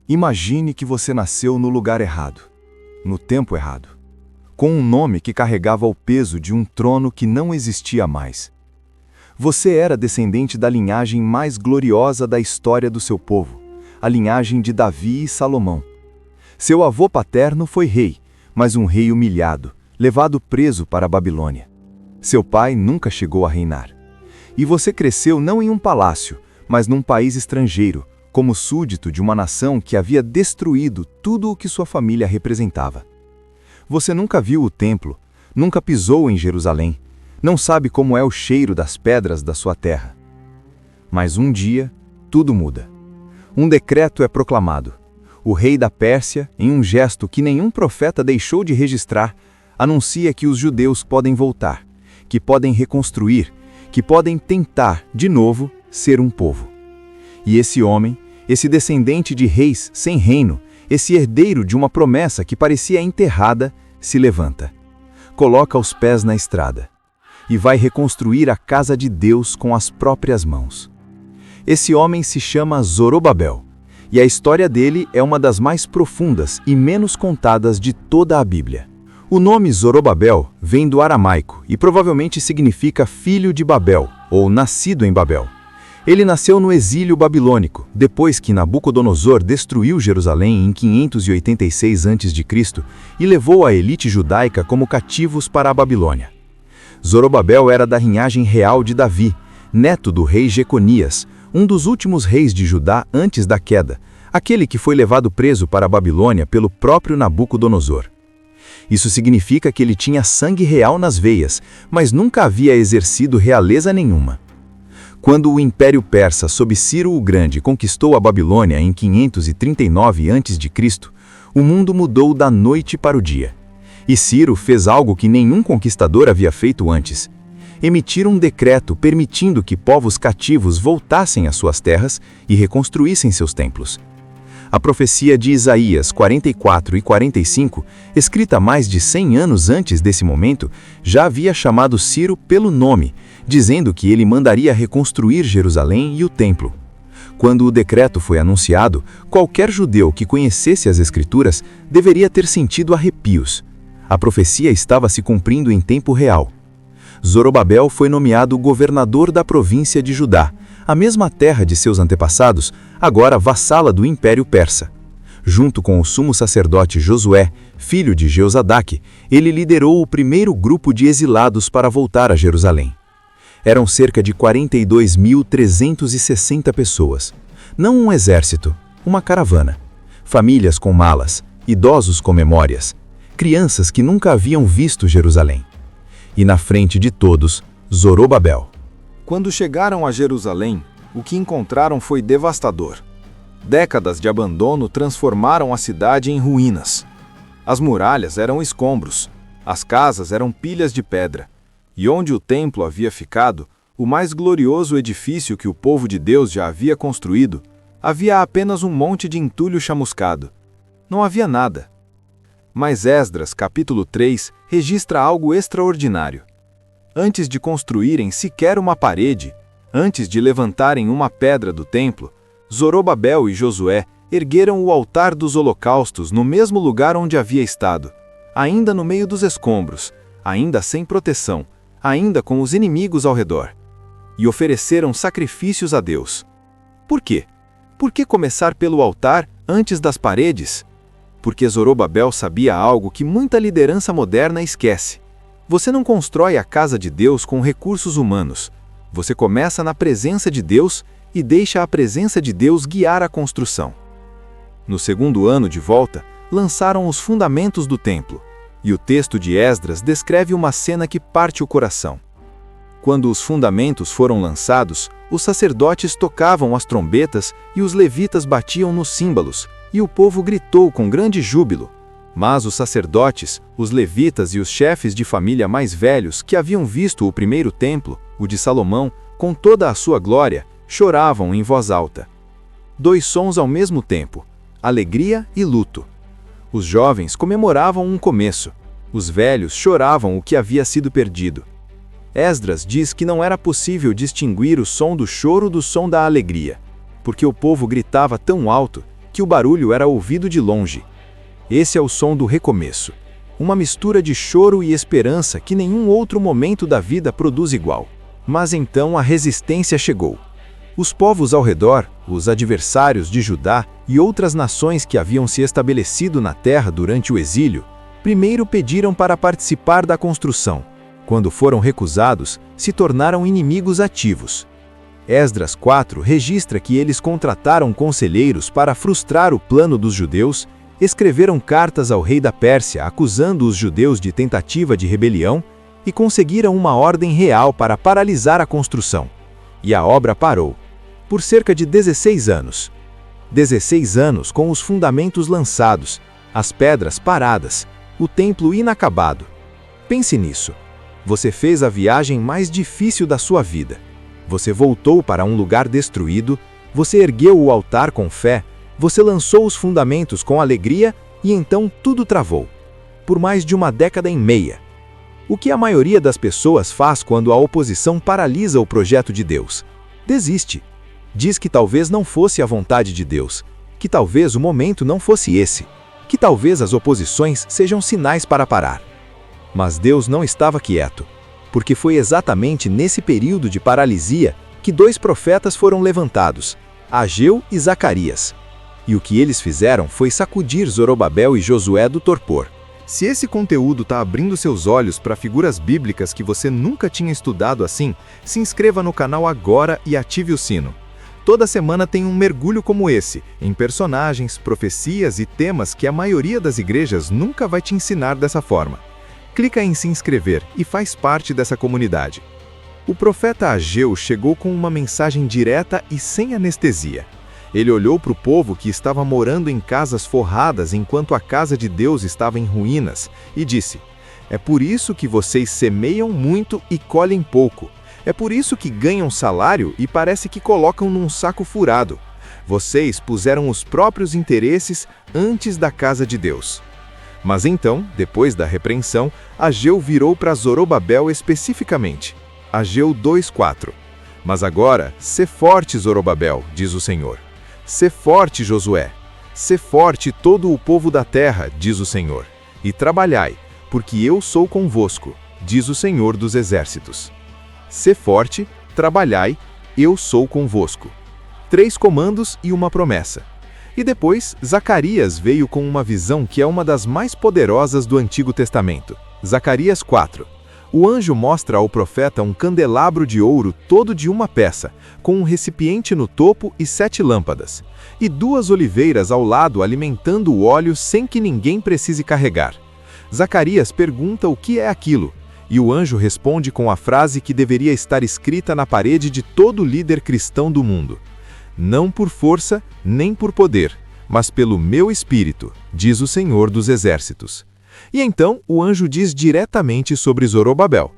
Imagine que você nasceu no lugar errado, no tempo errado, com um nome que carregava o peso de um trono que não existia mais. Você era descendente da linhagem mais gloriosa da história do seu povo, a linhagem de Davi e Salomão. Seu avô paterno foi rei, mas um rei humilhado, levado preso para a Babilônia. Seu pai nunca chegou a reinar. E você cresceu não em um palácio, mas num país estrangeiro, como súdito de uma nação que havia destruído tudo o que sua família representava. Você nunca viu o templo, nunca pisou em Jerusalém, não sabe como é o cheiro das pedras da sua terra. Mas um dia, tudo muda. Um decreto é proclamado. O rei da Pérsia, em um gesto que nenhum profeta deixou de registrar, anuncia que os judeus podem voltar, que podem reconstruir, que podem tentar, de novo, ser um povo. E esse homem, esse descendente de reis sem reino, esse herdeiro de uma promessa que parecia enterrada, se levanta, coloca os pés na estrada e vai reconstruir a casa de Deus com as próprias mãos. Esse homem se chama Zorobabel, e a história dele é uma das mais profundas e menos contadas de toda a Bíblia. O nome Zorobabel vem do aramaico e provavelmente significa filho de Babel, ou nascido em Babel. Ele nasceu no exílio babilônico, depois que Nabucodonosor destruiu Jerusalém em 586 a.C. e levou a elite judaica como cativos para a Babilônia. Zorobabel era da linhagem real de Davi, neto do rei Jeconias, um dos últimos reis de Judá antes da queda, aquele que foi levado preso para a Babilônia pelo próprio Nabucodonosor. Isso significa que ele tinha sangue real nas veias, mas nunca havia exercido realeza nenhuma. Quando o Império Persa, sob Ciro o Grande, conquistou a Babilônia em 539 a.C., o mundo mudou da noite para o dia. E Ciro fez algo que nenhum conquistador havia feito antes. Emitir um decreto permitindo que povos cativos voltassem às suas terras e reconstruíssem seus templos. A profecia de Isaías 44 e 45, escrita mais de 100 anos antes desse momento, já havia chamado Ciro pelo nome, dizendo que ele mandaria reconstruir Jerusalém e o templo. Quando o decreto foi anunciado, qualquer judeu que conhecesse as Escrituras deveria ter sentido arrepios. A profecia estava se cumprindo em tempo real. Zorobabel foi nomeado governador da província de Judá, a mesma terra de seus antepassados, agora vassala do Império Persa. Junto com o sumo sacerdote Josué, filho de Jeozadaque, ele liderou o primeiro grupo de exilados para voltar a Jerusalém. Eram cerca de 42.360 pessoas. Não um exército, uma caravana. Famílias com malas, idosos com memórias, crianças que nunca haviam visto Jerusalém. E na frente de todos, Zorobabel. Quando chegaram a Jerusalém, o que encontraram foi devastador. Décadas de abandono transformaram a cidade em ruínas. As muralhas eram escombros, as casas eram pilhas de pedra, e onde o templo havia ficado, o mais glorioso edifício que o povo de Deus já havia construído, havia apenas um monte de entulho chamuscado. Não havia nada. Mas Esdras, capítulo 3, registra algo extraordinário. Antes de construírem sequer uma parede, antes de levantarem uma pedra do templo, Zorobabel e Josué ergueram o altar dos holocaustos no mesmo lugar onde havia estado, ainda no meio dos escombros, ainda sem proteção, ainda com os inimigos ao redor. E ofereceram sacrifícios a Deus. Por quê? Por que começar pelo altar antes das paredes? Porque Zorobabel sabia algo que muita liderança moderna esquece. Você não constrói a casa de Deus com recursos humanos. Você começa na presença de Deus e deixa a presença de Deus guiar a construção. No segundo ano de volta, lançaram os fundamentos do templo, e o texto de Esdras descreve uma cena que parte o coração. Quando os fundamentos foram lançados, os sacerdotes tocavam as trombetas e os levitas batiam nos símbolos, e o povo gritou com grande júbilo. Mas os sacerdotes, os levitas e os chefes de família mais velhos que haviam visto o primeiro templo, o de Salomão, com toda a sua glória, choravam em voz alta. Dois sons ao mesmo tempo, alegria e luto. Os jovens comemoravam um começo, os velhos choravam o que havia sido perdido. Esdras diz que não era possível distinguir o som do choro do som da alegria, porque o povo gritava tão alto que o barulho era ouvido de longe. Esse é o som do recomeço, uma mistura de choro e esperança que nenhum outro momento da vida produz igual. Mas então a resistência chegou. Os povos ao redor, os adversários de Judá e outras nações que haviam se estabelecido na terra durante o exílio, primeiro pediram para participar da construção. Quando foram recusados, se tornaram inimigos ativos. Esdras 4 registra que eles contrataram conselheiros para frustrar o plano dos judeus, escreveram cartas ao rei da Pérsia acusando os judeus de tentativa de rebelião e conseguiram uma ordem real para paralisar a construção. E a obra parou, por cerca de 16 anos. 16 anos com os fundamentos lançados, as pedras paradas, o templo inacabado. Pense nisso. Você fez a viagem mais difícil da sua vida. Você voltou para um lugar destruído, você ergueu o altar com fé, você lançou os fundamentos com alegria e então tudo travou. Por mais de uma década e meia. O que a maioria das pessoas faz quando a oposição paralisa o projeto de Deus? Desiste. Diz que talvez não fosse a vontade de Deus, que talvez o momento não fosse esse, que talvez as oposições sejam sinais para parar. Mas Deus não estava quieto, porque foi exatamente nesse período de paralisia que 2 profetas foram levantados, Ageu e Zacarias. E o que eles fizeram foi sacudir Zorobabel e Josué do torpor. Se esse conteúdo está abrindo seus olhos para figuras bíblicas que você nunca tinha estudado assim, se inscreva no canal agora e ative o sino. Toda semana tem um mergulho como esse, em personagens, profecias e temas que a maioria das igrejas nunca vai te ensinar dessa forma. Clica em se inscrever e faz parte dessa comunidade. O profeta Ageu chegou com uma mensagem direta e sem anestesia. Ele olhou para o povo que estava morando em casas forradas enquanto a casa de Deus estava em ruínas e disse: "É por isso que vocês semeiam muito e colhem pouco. É por isso que ganham salário e parece que colocam num saco furado. Vocês puseram os próprios interesses antes da casa de Deus." Mas então, depois da repreensão, Ageu virou para Zorobabel especificamente. Ageu 2:4. "Mas agora, sê forte, Zorobabel, diz o Senhor. Sê forte, Josué. Sê forte todo o povo da terra, diz o Senhor. E trabalhai, porque eu sou convosco, diz o Senhor dos exércitos. Sê forte, trabalhai, eu sou convosco." 3 comandos e uma promessa. E depois, Zacarias veio com uma visão que é uma das mais poderosas do Antigo Testamento. Zacarias 4. O anjo mostra ao profeta um candelabro de ouro todo de uma peça, com um recipiente no topo e 7 lâmpadas, e 2 oliveiras ao lado alimentando o óleo sem que ninguém precise carregar. Zacarias pergunta o que é aquilo, e o anjo responde com a frase que deveria estar escrita na parede de todo líder cristão do mundo: "Não por força, nem por poder, mas pelo meu espírito, diz o Senhor dos exércitos." E então o anjo diz diretamente sobre Zorobabel: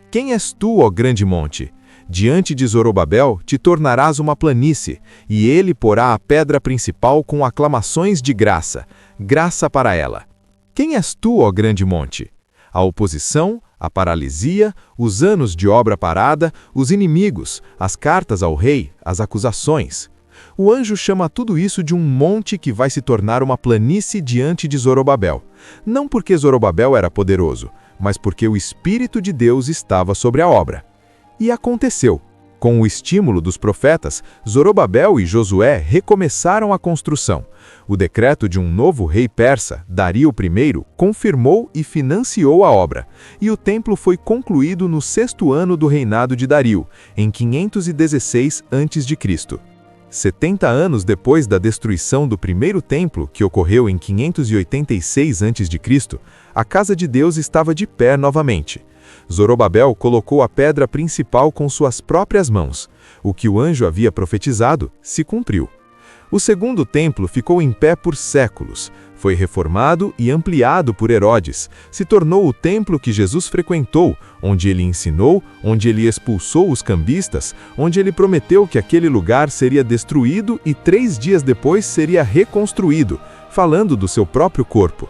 "Quem és tu, ó grande monte? Diante de Zorobabel te tornarás uma planície, e ele porá a pedra principal com aclamações de graça, graça para ela. Quem és tu, ó grande monte?" A oposição, a paralisia, os anos de obra parada, os inimigos, as cartas ao rei, as acusações. O anjo chama tudo isso de um monte que vai se tornar uma planície diante de Zorobabel. Não porque Zorobabel era poderoso, mas porque o Espírito de Deus estava sobre a obra. E aconteceu. Com o estímulo dos profetas, Zorobabel e Josué recomeçaram a construção. O decreto de um novo rei persa, Dario I, confirmou e financiou a obra, e o templo foi concluído no 6º ano do reinado de Dario, em 516 a.C. 70 anos depois da destruição do primeiro templo, que ocorreu em 586 a.C., a casa de Deus estava de pé novamente. Zorobabel colocou a pedra principal com suas próprias mãos. O que o anjo havia profetizado se cumpriu. O segundo templo ficou em pé por séculos. Foi reformado e ampliado por Herodes. Se tornou o templo que Jesus frequentou, onde ele ensinou, onde ele expulsou os cambistas, onde ele prometeu que aquele lugar seria destruído e 3 dias depois seria reconstruído, falando do seu próprio corpo.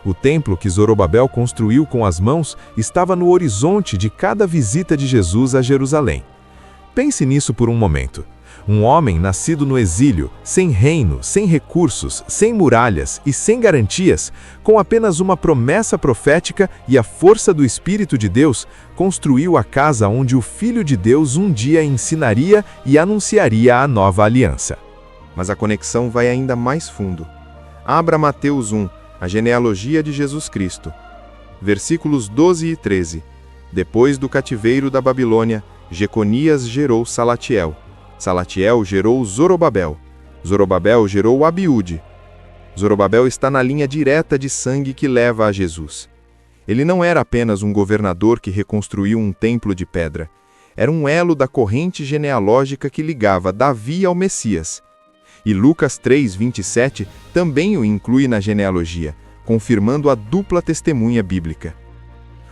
O templo que Zorobabel construiu com as mãos estava no horizonte de cada visita de Jesus a Jerusalém. Pense nisso por um momento. Um homem nascido no exílio, sem reino, sem recursos, sem muralhas e sem garantias, com apenas uma promessa profética e a força do Espírito de Deus, construiu a casa onde o Filho de Deus um dia ensinaria e anunciaria a nova aliança. Mas a conexão vai ainda mais fundo. Abra Mateus 1, a genealogia de Jesus Cristo. Versículos 12 e 13. Depois do cativeiro da Babilônia, Jeconias gerou Salatiel. Salatiel gerou Zorobabel. Zorobabel gerou Abiúde. Zorobabel está na linha direta de sangue que leva a Jesus. Ele não era apenas um governador que reconstruiu um templo de pedra. Era um elo da corrente genealógica que ligava Davi ao Messias. E Lucas 3:27 também o inclui na genealogia, confirmando a dupla testemunha bíblica.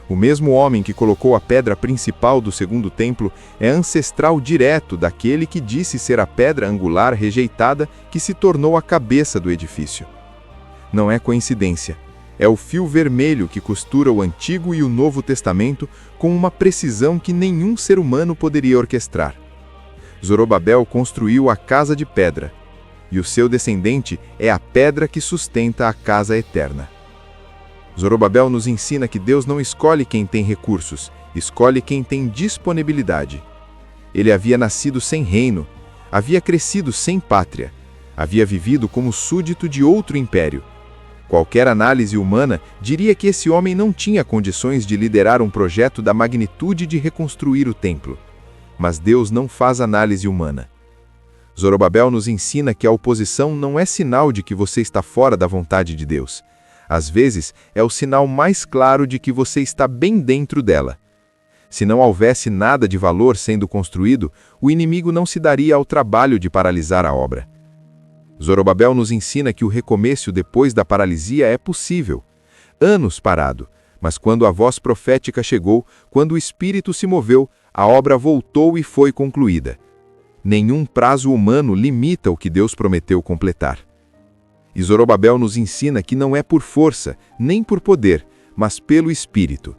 O mesmo homem que colocou a pedra principal do segundo templo é ancestral direto daquele que disse ser a pedra angular rejeitada que se tornou a cabeça do edifício. Não é coincidência. É o fio vermelho que costura o Antigo e o Novo Testamento com uma precisão que nenhum ser humano poderia orquestrar. Zorobabel construiu a casa de pedra, e o seu descendente é a pedra que sustenta a casa eterna. Zorobabel nos ensina que Deus não escolhe quem tem recursos, escolhe quem tem disponibilidade. Ele havia nascido sem reino, havia crescido sem pátria, havia vivido como súdito de outro império. Qualquer análise humana diria que esse homem não tinha condições de liderar um projeto da magnitude de reconstruir o templo. Mas Deus não faz análise humana. Zorobabel nos ensina que a oposição não é sinal de que você está fora da vontade de Deus. Às vezes, é o sinal mais claro de que você está bem dentro dela. Se não houvesse nada de valor sendo construído, o inimigo não se daria ao trabalho de paralisar a obra. Zorobabel nos ensina que o recomeço depois da paralisia é possível. Anos parado, mas quando a voz profética chegou, quando o Espírito se moveu, a obra voltou e foi concluída. Nenhum prazo humano limita o que Deus prometeu completar. E Zorobabel nos ensina que não é por força, nem por poder, mas pelo Espírito.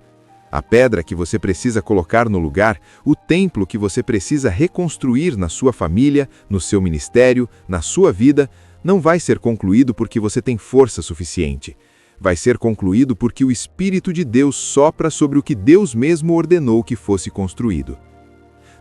A pedra que você precisa colocar no lugar, o templo que você precisa reconstruir na sua família, no seu ministério, na sua vida, não vai ser concluído porque você tem força suficiente. Vai ser concluído porque o Espírito de Deus sopra sobre o que Deus mesmo ordenou que fosse construído.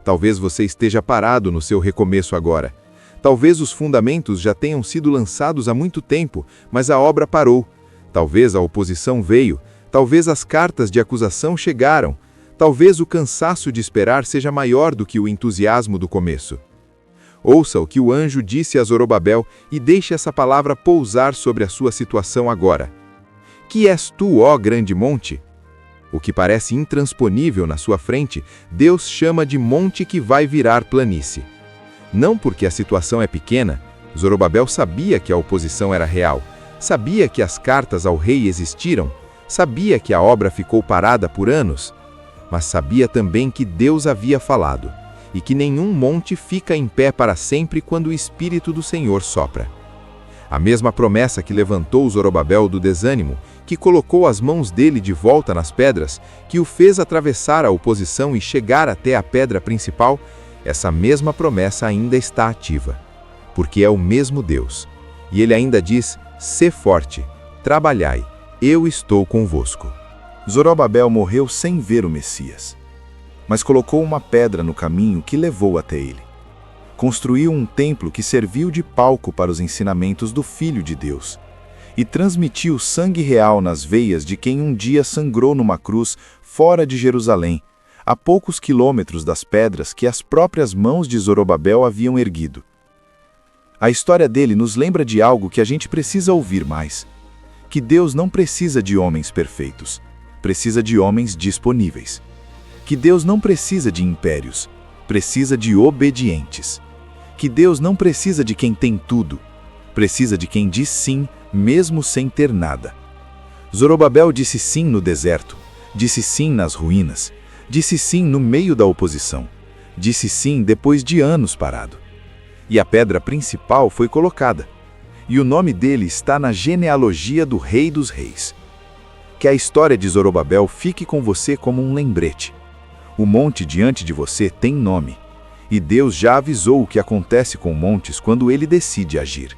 Talvez você esteja parado no seu recomeço agora. Talvez os fundamentos já tenham sido lançados há muito tempo, mas a obra parou. Talvez a oposição veio, talvez as cartas de acusação chegaram, talvez o cansaço de esperar seja maior do que o entusiasmo do começo. Ouça o que o anjo disse a Zorobabel e deixe essa palavra pousar sobre a sua situação agora. Que és tu, ó grande monte? O que parece intransponível na sua frente, Deus chama de monte que vai virar planície. Não porque a situação é pequena, Zorobabel sabia que a oposição era real, sabia que as cartas ao rei existiram, sabia que a obra ficou parada por anos, mas sabia também que Deus havia falado, e que nenhum monte fica em pé para sempre quando o Espírito do Senhor sopra. A mesma promessa que levantou Zorobabel do desânimo, que colocou as mãos dele de volta nas pedras, que o fez atravessar a oposição e chegar até a pedra principal, essa mesma promessa ainda está ativa, porque é o mesmo Deus. E ele ainda diz, sê forte, trabalhai, eu estou convosco. Zorobabel morreu sem ver o Messias, mas colocou uma pedra no caminho que levou até ele. Construiu um templo que serviu de palco para os ensinamentos do Filho de Deus e transmitiu sangue real nas veias de quem um dia sangrou numa cruz fora de Jerusalém, a poucos quilômetros das pedras que as próprias mãos de Zorobabel haviam erguido. A história dele nos lembra de algo que a gente precisa ouvir mais, que Deus não precisa de homens perfeitos, precisa de homens disponíveis. Que Deus não precisa de impérios, precisa de obedientes. Que Deus não precisa de quem tem tudo, precisa de quem diz sim, mesmo sem ter nada. Zorobabel disse sim no deserto, disse sim nas ruínas, disse sim no meio da oposição, disse sim depois de anos parado. E a pedra principal foi colocada, e o nome dele está na genealogia do Rei dos Reis. Que a história de Zorobabel fique com você como um lembrete. O monte diante de você tem nome, E Deus já avisou o que acontece com montes quando ele decide agir.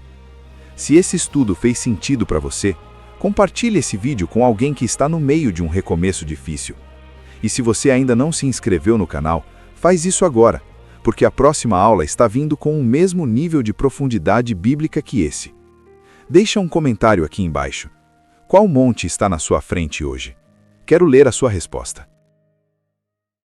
Se esse estudo fez sentido para você, compartilhe esse vídeo com alguém que está no meio de um recomeço difícil. E se você ainda não se inscreveu no canal, faz isso agora, porque a próxima aula está vindo com o mesmo nível de profundidade bíblica que esse. Deixa um comentário aqui embaixo. Qual monte está na sua frente hoje? Quero ler a sua resposta.